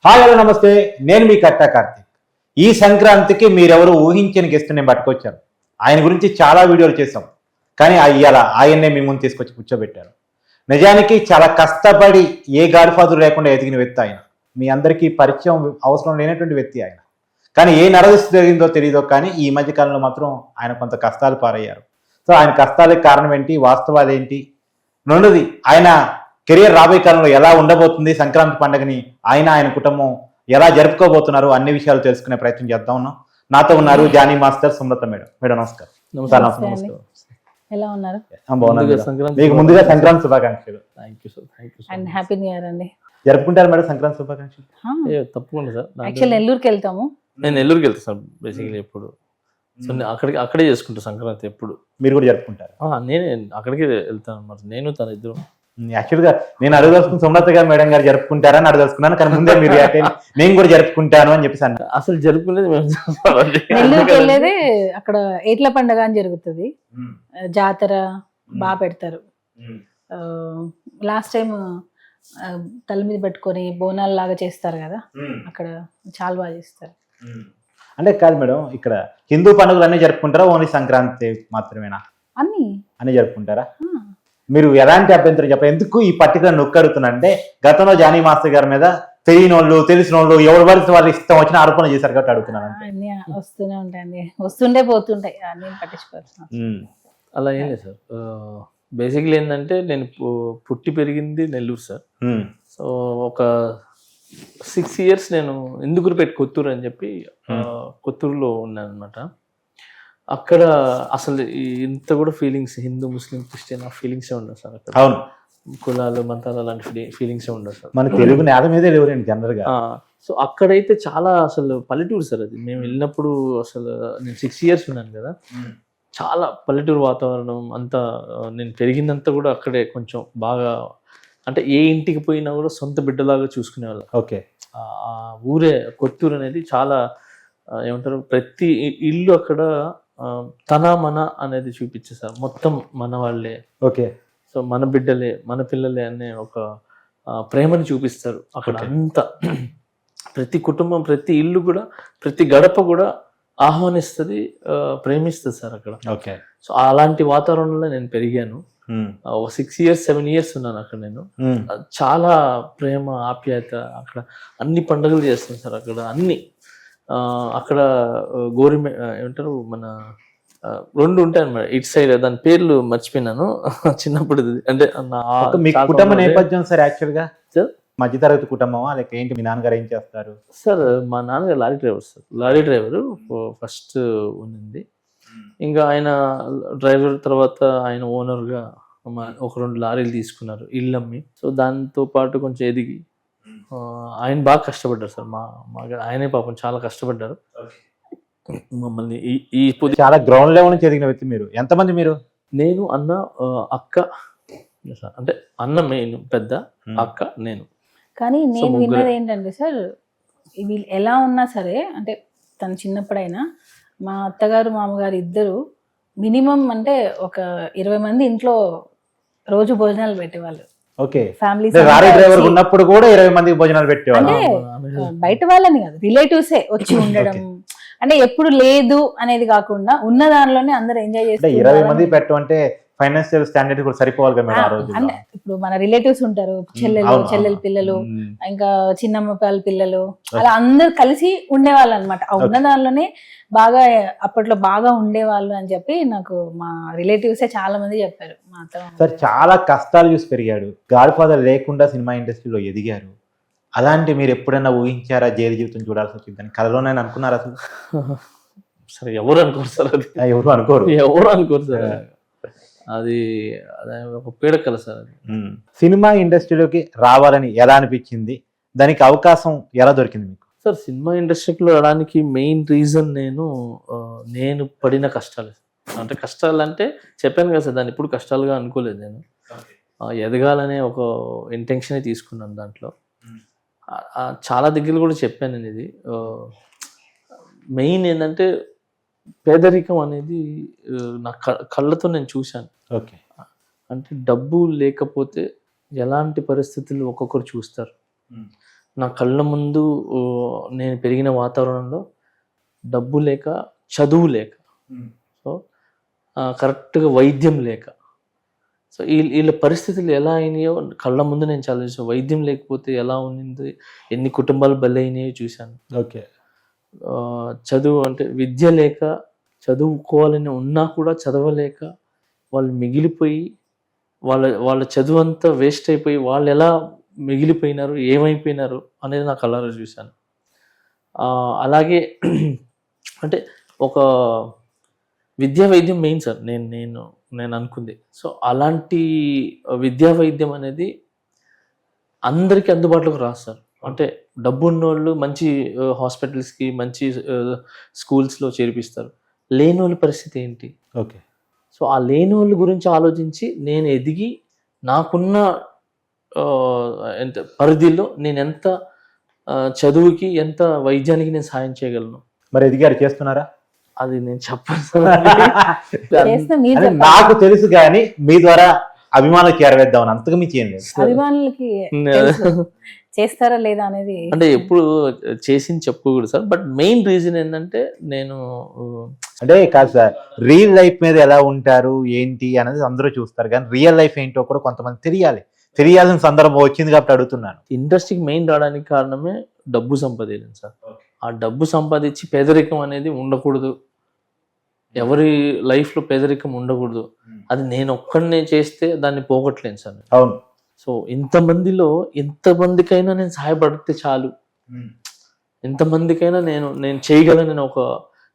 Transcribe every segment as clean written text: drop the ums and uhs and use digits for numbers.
Hi hello నమస్తే, నేను మీ కట్టా కార్తిక్. ఈ సంక్రాంతికి మీరెవరు ఊహించని గెస్ట్ నేను పట్టుకొచ్చాను. ఆయన గురించి చాలా వీడియోలు చేశాం, కానీ ఇవాళ ఆయన్నే మీ ముందు తీసుకొచ్చి కూర్చోబెట్టారు. నిజానికి చాలా కష్టపడి ఏ గాడ్ ఫాదర్ లేకుండా ఎదిగిన వ్యక్తి ఆయన. మీ అందరికీ పరిచయం అవసరం లేనటువంటి వ్యక్తి ఆయన. కానీ ఏ నరదిష్టి జరిగిందో తెలియదో కానీ ఈ మధ్య కాలంలో మాత్రం ఆయన కొంత కష్టాలు పారయ్యారు. సో ఆయన కష్టాలకు కారణం ఏంటి, వాస్తవాలు ఏంటి, రెండోది ఆయన కెరియర్ రాబోయే కాలంలో ఎలా ఉండబోతుంది, సంక్రాంతి పండుగని ఆయన కుటుంబం ఎలా జరుపుకోబోతున్నారు, అన్ని విషయాలు తెలుసుకునే ప్రయత్నం చేద్దాం ఉన్నాం. నాతో ఉన్నారు Jani master, Sumalatha madam. Madam నమస్కారం. నమస్కారం. ఎలా ఉన్నారు? మీకు ముందుగా సంక్రాంతి శుభాకాంక్షలు. అండ్ హ్యాపీ న్యూ ఇయర్ అండి. జరుపుకుంటారు మేడం సంక్రాంతి శుభాకాంక్షలు? తప్పకుండా సార్. యాక్చువల్ నెల్లూరుకి వెళ్తాము. నేను నెల్లూరుకి వెళ్తాను సార్ బేసికలీ ఎప్పుడు. సో అక్కడే చేసుకుంటా సంక్రాంతి ఎప్పుడు. మీరు కూడా జరుపుకుంటారు? నేనే అక్కడికి వెళ్తాను అనమాట, నేను తన ఇద్దరు. యాక్చువల్ గా నేను అడగదలుచుకున్న సుమలత గారు మేడం గారు జరుపుకుంటారని అడగదలుచుకున్నాను, కానీ ముందే మీరు నేను కూడా జరుపుకుంటాను అని చెప్పేసి అన్నారు. అసలు జరుపుకునేది నెల్లూరుకి వెళ్ళేది అక్కడ ఏట్ల పండుగ అని జరుగుతుంది, జాతర బాగా పెడతారు. లాస్ట్ టైం తల మీద పెట్టుకొని బోనాలు లాగా చేస్తారు కదా, అక్కడ చాలా బాగా చేస్తారు. అంటే కాదు మేడం, ఇక్కడ హిందూ పండుగలు అన్ని జరుపుకుంటారా, ఓన్లీ సంక్రాంతి మాత్రమేనా? అన్ని జరుపుకుంటారా? మీరు ఎలాంటి అభ్యంతరం చెప్పారు? ఎందుకు ఈ పర్టికులర్ నొక్కి అడుగుతున్నా అంటే, గతంలో జానీ మాస్టర్ గారి మీద తెలియని వాళ్ళు తెలిసిన వాళ్ళు ఎవరు పడితే వాళ్ళు ఇష్టం వచ్చిన ఆరోపణ చేశారు కాబట్టి అడుగుతున్నాను. అన్ని వస్తూనే ఉంటాయండి, వస్తుండే పోతుంటాయి, అన్ని పట్టించుకోవచ్చు. అలా ఏం లేదు సార్. బేసిక్లీ ఏంటంటే నేను పుట్టి పెరిగింది నెల్లూరు సార్. సో ఒక 6 years నేను ఇందుకురుపేట కొత్తూరు అని చెప్పి కొత్తూరులో ఉన్నాను అనమాట. అక్కడ అసలు ఇంత కూడా ఫీలింగ్స్ హిందూ ముస్లిం క్రిస్టియన్ ఆ ఫీలింగ్సే ఉండదు సార్ అక్కడ. అవును, కులాలు మతాలు అలాంటి ఫీలింగ్సే ఉండదు సార్. మన తెలుగు నేల మీదే లేవురండి జనరల్ గా. సో అక్కడైతే చాలా అసలు పల్లెటూరు సార్ అది. మేము వెళ్ళినప్పుడు అసలు నేను 6 years ఉన్నాను కదా, చాలా పల్లెటూరు వాతావరణం అంతా. నేను పెరిగిందంతా కూడా అక్కడే. కొంచెం బాగా అంటే ఏ ఇంటికి పోయినా కూడా సొంత బిడ్డలాగా చూసుకునేవాళ్ళం. ఓకే. ఆ ఊరే కొత్తూరు అనేది చాలా ఏమంటారు, ప్రతి ఇల్లు అక్కడ తన మన అనేది చూపించేసారు. మొత్తం మన వాళ్ళే. ఓకే. సో మన బిడ్డలే మన పిల్లలే అనే ఒక ప్రేమని చూపిస్తారు అక్కడ అంతా. ప్రతి కుటుంబం ప్రతి ఇల్లు కూడా ప్రతి గడప కూడా ఆహ్వానిస్తుంది, ప్రేమిస్తుంది సార్ అక్కడ. ఓకే. సో అలాంటి వాతావరణంలో నేను పెరిగాను. 6 years 7 years ఉన్నాను అక్కడ నేను. చాలా ప్రేమ ఆప్యాయత అక్కడ. అన్ని పండుగలు చేస్తాం సార్ అక్కడ. అన్ని అక్కడ ఏమంటారు మన 2 ఉంటాయి అన్నమాట ఇటు సైడ్. దాని పేర్లు మర్చిపోయినాను చిన్నప్పుడు. అంటే మీ కుటుంబ నేపథ్యం సార్ యాక్చువల్ గా మధ్యతరగతి కుటుంబమా లేక ఏంటి? మీ నాన్నగారు ఏం చేస్తారు సార్? మా నాన్నగారు lorry driver sir. Lorry driver first ఉన్నింది. ఇంకా ఆయన డ్రైవర్ తర్వాత ఆయన ఓనర్గా ఒక 2 లారీలు తీసుకున్నారు, ఇల్లు అమ్మి. సో దాంతో పాటు కొంచెం ఎదిగి ఆయన బాగా కష్టపడ్డారు సార్. ఆయనే పాపం చాలా కష్టపడ్డారు మమ్మల్ని. ఈ చాలా గ్రౌండ్ లెవెల్ నుంచి ఎదిగిన వ్యక్తి మీరు. ఎంతమంది మీరు? నేను, అన్న, అక్క. అంటే అన్న మెయిన్ పెద్ద, అక్క, నేను. కానీ నేను విన్నది ఏంటంటే సార్, వీళ్ళు ఎలా ఉన్నా సరే, అంటే తను చిన్నప్పుడైనా మా అత్తగారు మామగారు ఇద్దరు మినిమం అంటే ఒక 20 మంది ఇంట్లో రోజు భోజనాలు పెట్టేవాళ్ళు. ఓకే. ఫ్యామిలీ లారీ డ్రైవర్ ఉన్నప్పుడు కూడా 20 మందికి భోజనాలు పెట్టేవాళ్ళు. అంటే బయట వాళ్ళని కాదు, రిలేటివ్సే వచ్చి ఉండడం. అంటే ఎప్పుడు లేదు అనేది కాకుండా ఉన్న దానిలోనే అందరు ఎంజాయ్ చేస్తారు. 20 మంది పెట్టమంటే ఫైనాన్షియల్ స్టాండర్డ్ కూడా సరిపోవాలి కదా మేడం ఆ రోజు. అంటే ఇప్పుడు మన రిలేటివ్స్ ఉంటారు, చెల్లెల పిల్లలు, ఇంకా చిన్నమ్మ పిల్లలు, అలా అందరు కలిసి ఉండేవాళ్ళు అనమాట. ఆ ఉన్న దానిలోనే బాగా అప్పట్లో బాగా ఉండేవాళ్ళు అని చెప్పి నాకు మా రిలేటివ్సే చాలా మంది చెప్పారు. మా అత్త సార్ చాలా కష్టాలు చూసి పెరిగాడు. గాడ్ ఫాదర్ లేకుండా సినిమా ఇండస్ట్రీలో ఎదిగారు. అలాంటి మీరు ఎప్పుడైనా ఊహించారా జైలు జీవితం చూడాల్సి వచ్చిందని? కలలోనే అనుకున్నారా అసలు? సరే ఎవరు అనుకోరు సార్, అది ఎవరు అనుకోరు సార్. అది ఒక పీడకల సార్. అది సినిమా ఇండస్ట్రీలోకి రావాలని ఎలా అనిపించింది? దానికి అవకాశం ఎలా దొరికింది మీకు? సార్ సినిమా ఇండస్ట్రీలో రావడానికి మెయిన్ రీజన్ నేను పడిన కష్టాలు. అంటే కష్టాలు అంటే చెప్పాను కదా సార్, దాన్ని ఇప్పుడు కష్టాలుగా అనుకోలేదు. నేను ఎదగాలనే ఒక ఇంటెన్షన్ తీసుకున్నాను దాంట్లో. చాలా దగ్గర కూడా చెప్పాను నేను. ఇది మెయిన్ ఏంటంటే పేదరికం అనేది నా కళ్ళతో నేను చూశాను. ఓకే. అంటే డబ్బు లేకపోతే ఎలాంటి పరిస్థితులు ఒక్కొక్కరు చూస్తారు. నా కళ్ళ ముందు నేను పెరిగిన వాతావరణంలో డబ్బు లేక, చదువు లేక, సో కరెక్ట్గా వైద్యం లేక, సో వీళ్ళ పరిస్థితులు ఎలా అయినాయో కళ్ళ ముందు నేను చాలా చూసాను. వైద్యం లేకపోతే ఎలా ఉంది, ఎన్ని కుటుంబాలు బలైనాయో చూశాను. ఓకే. చదువు అంటే విద్య లేక, చదువుకోవాలని ఉన్నా కూడా చదవలేక వాళ్ళు మిగిలిపోయి, వాళ్ళ చదువు అంతా వేస్ట్ అయిపోయి వాళ్ళు ఎలా మిగిలిపోయినారు, ఏమైపోయినారు అనేది నా కళ్ళారా చూశాను. అలాగే అంటే ఒక విద్యా వైద్యం మెయిన్ సార్ నేను అనుకుంది. సో అలాంటి విద్యా వైద్యం అనేది అందరికీ అందుబాటులోకి రాదు సార్. అంటే డబ్బు ఉన్నోళ్ళు మంచి హాస్పిటల్స్కి, మంచి స్కూల్స్లో చేర్పిస్తారు. లేని వాళ్ళ పరిస్థితి ఏంటి? ఓకే. సో ఆ లేని వాళ్ళ గురించి ఆలోచించి నేను ఎదిగి నాకున్న ఎంత పరిధిలో నేను ఎంత చదువుకి, ఎంత వైద్యానికి నేను సాయం చేయగలను. మరి ఎదిగారు, చేస్తున్నారా? అది నేను చెప్పను. చేస్తే మీరు అంటే చెప్పాలి. నాకు తెలుసు కానీ మీ ద్వారా అభిమానులకు చేరవేద్దాం అంతకు మించి ఏం లేదు. అభిమానులకి తెలుసు. చేస్తారా లేదా అనేది అంటే ఎప్పుడు చేసింది చెప్పుకోకూడదు సార్. బట్ మెయిన్ రీజన్ ఏంటంటే నేను అంటే కాదు సార్, రియల్ లైఫ్ మీద ఎలా ఉంటారు ఏంటి అనేది అందరూ చూస్తారు, కానీ రియల్ లైఫ్ ఏంటో కూడా కొంతమంది తెలియాల్సిన సందర్భం వచ్చింది కాబట్టి అడుగుతున్నాను. ఇండస్ట్రీకి మెయిన్ రావడానికి కారణమే డబ్బు సంపాదించడం సార్. ఆ డబ్బు సంపాదించి పేదరికం అనేది ఉండకూడదు, ఎవరి లైఫ్లో పేదరికం ఉండకూడదు. అది నేను ఒక్కడనే చేస్తే దాన్ని పోగొట్టలేను సార్. అవును. సో ఎంతమందికైనా నేను సహాయపడితే చాలు, ఎంతమందికైనా నేను చేయగలను ఒక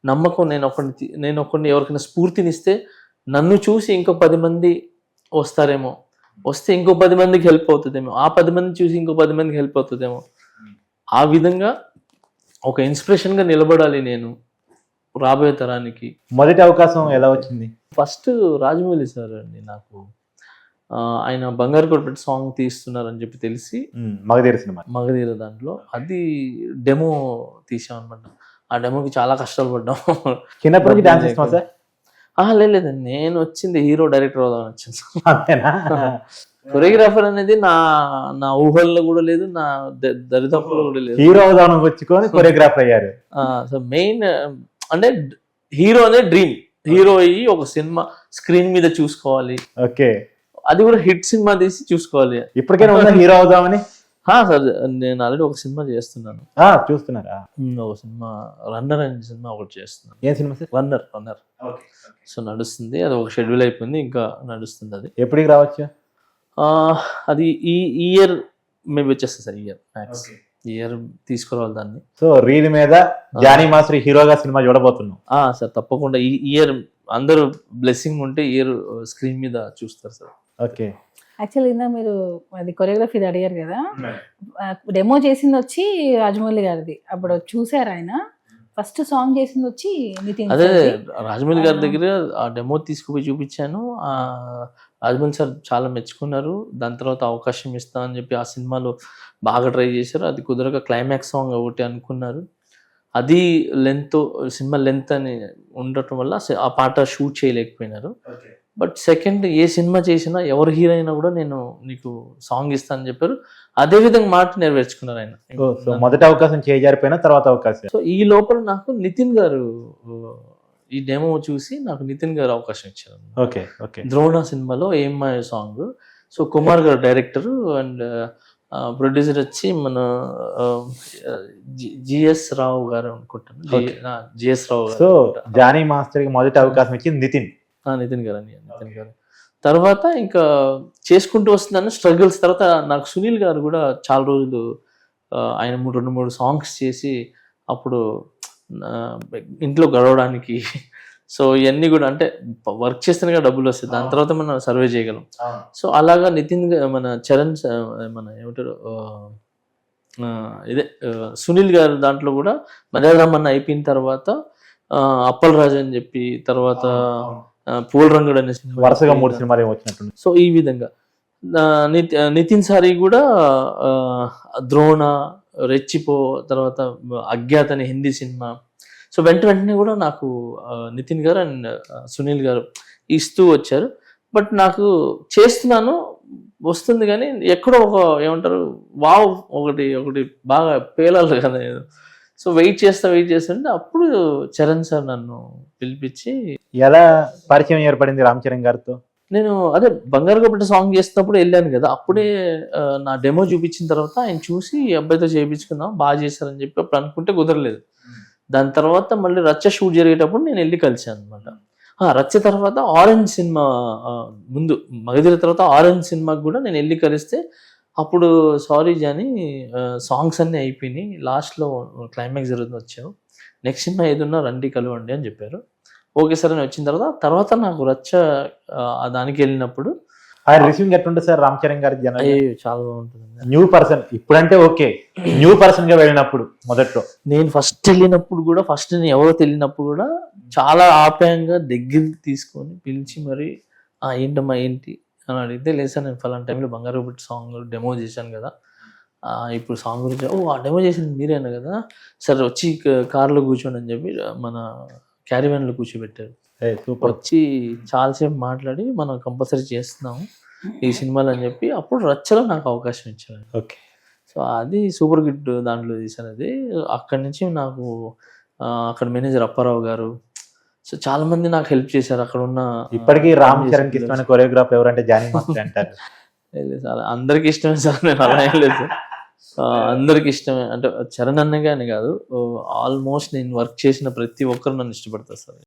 నమ్మకం. నేను ఒకరిని ఎవరికైనా స్ఫూర్తినిస్తే నన్ను చూసి ఇంకో 10 మంది వస్తారేమో, వస్తే ఇంకో 10 మందికి హెల్ప్ అవుతుందేమో, ఆ 10 మంది చూసి ఇంకో 10 మందికి హెల్ప్ అవుతుందేమో. ఆ విధంగా ఒక ఇన్స్పిరేషన్గా నిలబడాలి నేను రాబోయే తరానికి. మొదటి అవకాశం ఎలా వచ్చింది? ఫస్ట్ రాజమౌళి సార్ అండి. నాకు ఆయన బంగారు కొట్టు సాంగ్ తీస్తున్నారని చెప్పి తెలిసి మగధీర దాంట్లో అది డెమో తీసాం అనమాట. ఆ డెమోకి చాలా కష్టాలు పడ్డాం. చిన్నప్పటి నుంచి డాన్స్ చేస్తాం సార్? లేదండి, నేను వచ్చింది హీరో డైరెక్టర్ అవుదామని వచ్చింది. కొరియోగ్రాఫర్ అనేది నా ఊహల్లో కూడా లేదు, నా దరిదాపుల్లో కూడా లేదు. హీరో అవుదామని వచ్చుకొని కొరియోగ్రాఫర్ అయ్యారు. సో మెయిన్ అంటే హీరో అనే డ్రీమ్. హీరో అయ్యి ఒక సినిమా స్క్రీన్ మీద చూసుకోవాలి. ఓకే. అది కూడా హిట్ సినిమా తీసి చూసుకోవాలి. ఇప్పటికైనా ఉందా హీరో అవుదామని? సార్ నేను ఆల్రెడీ ఒక సినిమా చేస్తున్నాను. చూస్తున్నారా? ఒక సినిమా రన్నర్ అనే సినిమా ఒకటి చేస్తున్నాను. ఏం సినిమా సార్? రన్నర్. సో నడుస్తుంది, అది ఒక షెడ్యూల్ అయిపోయింది, ఇంకా నడుస్తుంది. అది ఎప్పటికి రావచ్చు? అది ఈ ఇయర్ మేబీ వచ్చేస్తుంది సార్. ఇయర్ తీసుకురావాలి దాన్ని. సో రీల్ మీద జానీ మాస్టర్ హీరోగా సినిమా చూడబోతున్నాం సార్. తప్పకుండా ఈ ఇయర్ అందరూ బ్లెస్సింగ్ ఉంటే ఇయర్ స్క్రీన్ మీద చూస్తారు సార్. ఓకే. యాక్చువల్లీ ఇందా మీరు అది కొరియోగ్రఫీ అడిగారు కదా, డెమో చేసింది వచ్చి రాజమౌళి గారిది. అప్పుడు చూసారు ఆయన ఫస్ట్ సాంగ్ చేసింది వచ్చి నితిన్. అదే రాజమౌళి గారి దగ్గర ఆ డెమో తీసుకుపోయి చూపించాను. రాజమౌళి సార్ చాలా మెచ్చుకున్నారు. దాని తర్వాత అవకాశం ఇస్తా అని చెప్పి ఆ సినిమాలో బాగా ట్రై చేశారు. అది కుదరక క్లైమాక్స్ సాంగ్ ఒకటి అనుకున్నారు. అది సినిమా లెంత్ అని ఉండటం వల్ల ఆ పాట షూట్ చేయలేకపోయినారు. బట్ సెకండ్ ఏ సినిమా చేసినా ఎవరు హీరో అయినా కూడా నేను నీకు సాంగ్ ఇస్తానని చెప్పారు. అదే విధంగా మాట నెరవేర్చుకున్నారు ఆయన. మొదటి అవకాశం చేజారిపోయినా తర్వాత అవకాశం. సో ఈ లోపల నాకు నితిన్ గారు ఈ డెమో చూసి నాకు నితిన్ గారు అవకాశం ఇచ్చారు. ఓకే. ద్రోణ సినిమాలో ఏమ్మా సాంగ్. సో కుమార్ గారు డైరెక్టర్ అండ్ ప్రొడ్యూసర్ వచ్చి మన జిఎస్ రావు గారు అనుకుంటాను. జిఎస్ రావు గారు. సో జానీ మాస్టర్ కి మొదటి అవకాశం ఇచ్చింది నితిన్ గారు. తర్వాత ఇంకా చేసుకుంటూ వస్తుందని స్ట్రగుల్స్. తర్వాత నాకు సునీల్ గారు కూడా చాలా రోజులు ఆయన 2-3 సాంగ్స్ చేసి అప్పుడు ఇంట్లో గడవడానికి. సో ఇవన్నీ కూడా అంటే వర్క్ చేస్తేనే డబ్బులు వస్తాయి, దాని తర్వాత మనం సర్వే చేయగలం. సో అలాగా మన చరణ్ మన ఏమంటారు ఇదే సునీల్ గారు దాంట్లో కూడా మర్యాదరమ్మన్న అయిపోయిన తర్వాత అప్పల్ రాజు అని చెప్పి, తర్వాత పూల్ రంగుడు అనే సినిమా, వరుసగా 3 సినిమాలు వచ్చినట్టు. సో ఈ విధంగా నితిన్ సారి కూడా ద్రోణ, రెచ్చిపో, తర్వాత అజ్ఞాత్ అనే హిందీ సినిమా. సో వెంటనే కూడా నాకు నితిన్ గారు అండ్ సునీల్ గారు ఇస్తూ వచ్చారు. బట్ నాకు చేస్తున్నాను, వస్తుంది కానీ ఎక్కడో ఒక ఏమంటారు వావ్ ఒకటి బాగా పేలాలి కదా. సో వెయిట్ చేస్తుంటే అప్పుడు చరణ్ సార్ నన్ను పిలిపించి, ఎలా పరిచయం ఏర్పడింది రామ్ చరణ్ గారితో? నేను అదే బంగారు గొప్పటి సాంగ్ చేస్తున్నప్పుడు వెళ్ళాను కదా, అప్పుడే నా డెమో చూపించిన తర్వాత ఆయన చూసి ఈ అబ్బాయితో చేయించుకుందాం బాగా చేశారని చెప్పి అప్పుడు అనుకుంటే కుదరలేదు. దాని తర్వాత మళ్ళీ రచ్చ షూట్ జరిగేటప్పుడు నేను వెళ్ళి కలిసాను అనమాట. రచ్చ తర్వాత ఆరెంజ్ సినిమా ముందు మగధీర తర్వాత ఆరెంజ్ సినిమాకి కూడా నేను వెళ్ళి కలిస్తే అప్పుడు సారీ జాని సాంగ్స్ అన్నీ అయిపోయినాయి, లాస్ట్లో క్లైమాక్స్ జరుగుతుంది వచ్చావు, నెక్స్ట్ సినిమా ఏదున్నా రండి కలవండి అని చెప్పారు. ఓకే సార్ అని వచ్చిన తర్వాత నాకు రచ్చ దానికి వెళ్ళినప్పుడు ఆయన రిసీవింగ్ ఎట్లుంటుంది సార్ రామ్ చరణ్ గారి జన? చాలా బాగుంటుంది. న్యూ పర్సన్ ఇప్పుడంటే ఓకే, న్యూ పర్సన్ గా వెళ్ళినప్పుడు మొదట్లో నేను ఫస్ట్ వెళ్ళినప్పుడు కూడా నేను ఎవరో తెలియనప్పుడు కూడా చాలా ఆప్యాయంగా దగ్గరికి తీసుకొని పిలిచి మరి ఏంటమ్మా ఏంటి అని అడిగితే, లేదు సార్ నేను ఫలానా టైంలో బంగారు పెట్టి సాంగ్ డెమో చేశాను కదా, ఇప్పుడు సాంగ్ గురించి ఆ డెమో చేసింది మీరేనా కదా, సరే వచ్చి కార్లో కూర్చోండి అని చెప్పి మన క్యారీవ్యాన్లో కూర్చోబెట్టారు. వచ్చి చాలాసేపు మాట్లాడి మనం కంపల్సరీ చేస్తున్నాము ఈ సినిమాలు అని చెప్పి అప్పుడు రచ్చలో నాకు అవకాశం ఇచ్చారు. ఓకే. సో అది సూపర్ హిట్ దాంట్లో తీసాను. అది అక్కడి నుంచి నాకు అక్కడ మేనేజర్ అప్పారావు గారు, సో చాలా మంది నాకు హెల్ప్ చేశారు అక్కడ ఉన్న. ఇప్పటికీ రామ్ చరణ్ కి ఇష్టమైన కొరియోగ్రాఫ్ ఎవరంటే జానీ మాస్టర్ అంటారు. అందరికి ఇష్టమే సార్, నేను అలా ఏం లేదు. అందరికి ఇష్టమే అంటే చరణ్ అన్నగా అని కాదు, ఆల్మోస్ట్ నేను వర్క్ చేసిన ప్రతి ఒక్కరు నన్ను ఇష్టపడతారు సార్.